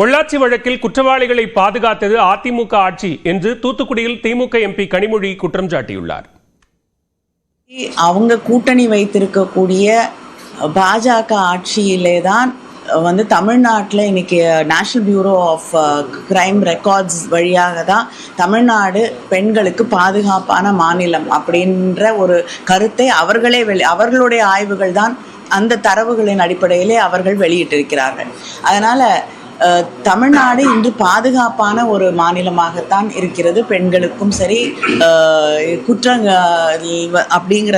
பொள்ளாச்சி வழக்கில் குற்றவாளிகளை பாதுகாத்தது அதிமுக ஆட்சி என்று தூத்துக்குடியில் திமுக எம்பி கனிமொழி குற்றம் சாட்டியுள்ளார். அவங்க கூட்டணி வைத்திருக்கக்கூடிய பாஜக ஆட்சியிலே தான் தமிழ்நாட்டில் இன்னைக்கு National Bureau of Crime Records வழியாக தான் தமிழ்நாடு பெண்களுக்கு பாதுகாப்பான மாநிலம் அப்படின்ற ஒரு கருத்தை அவர்களுடைய ஆய்வுகள் தான் அந்த தரவுகளின் அடிப்படையிலே அவர்கள் வெளியிட்டிருக்கிறார்கள். அதனால் தமிழ்நாடு இன்று பாதுகாப்பான ஒரு மாநிலமாகத்தான் இருக்கிறது. பெண்களுக்கும் சரி, குற்றங்கள் அப்படிங்கிற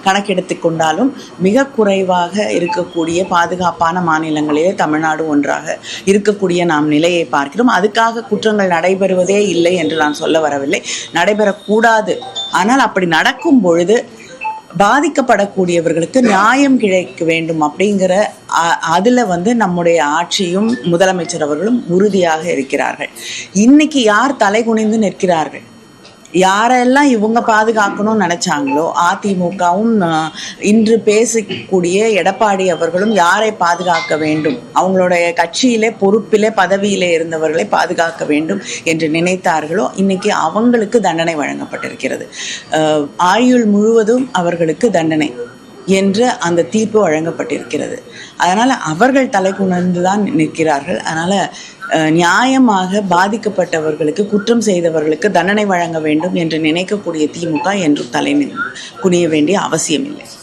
கணக்கெடுத்து கொண்டாலும் மிக குறைவாக இருக்கக்கூடிய பாதுகாப்பான மாநிலங்களிலே தமிழ்நாடு ஒன்றாக இருக்கக்கூடிய நாம் நிலையை பார்க்கிறோம். அதுக்காக குற்றங்கள் நடைபெறுவதே இல்லை என்று நான் சொல்ல வரவில்லை, நடைபெறக்கூடாது. ஆனால் அப்படி நடக்கும் பொழுது பாதிக்கப்படக்கூடியவர்களுக்கு நியாயம் கிடைக்க வேண்டும் அப்படிங்கிற அதில் நம்முடைய ஆட்சியும் முதலமைச்சர் அவர்களும் உறுதியாக இருக்கிறார்கள். இன்னைக்கு யார் தலை குனிந்து நிற்கிறார்கள், யாரெல்லாம் இவங்க பாதுகாக்கணும்னு நினைச்சாங்களோ, அதிமுகவும் இன்று பேசக்கூடிய எடப்பாடி அவர்களும் யாரை பாதுகாக்க வேண்டும், அவங்களுடைய கட்சியிலே பொறுப்பிலே பதவியிலே இருந்தவர்களை பாதுகாக்க வேண்டும் என்று நினைத்தார்களோ, இன்னைக்கு அவங்களுக்கு தண்டனை வழங்கப்பட்டிருக்கிறது. ஆயுள் முழுவதும் அவர்களுக்கு தண்டனை என்ற அந்த தீர்ப்பு வழங்கப்பட்டிருக்கிறது. அதனால் அவர்கள் தலை குனிந்து தான் நிற்கிறார்கள். அதனால் நியாயமாக பாதிக்கப்பட்டவர்களுக்கு, குற்றம் செய்தவர்களுக்கு தண்டனை வழங்க வேண்டும் என்று நினைக்கக்கூடிய திமுக என்றும் தலை குனிய வேண்டிய அவசியம் இல்லை.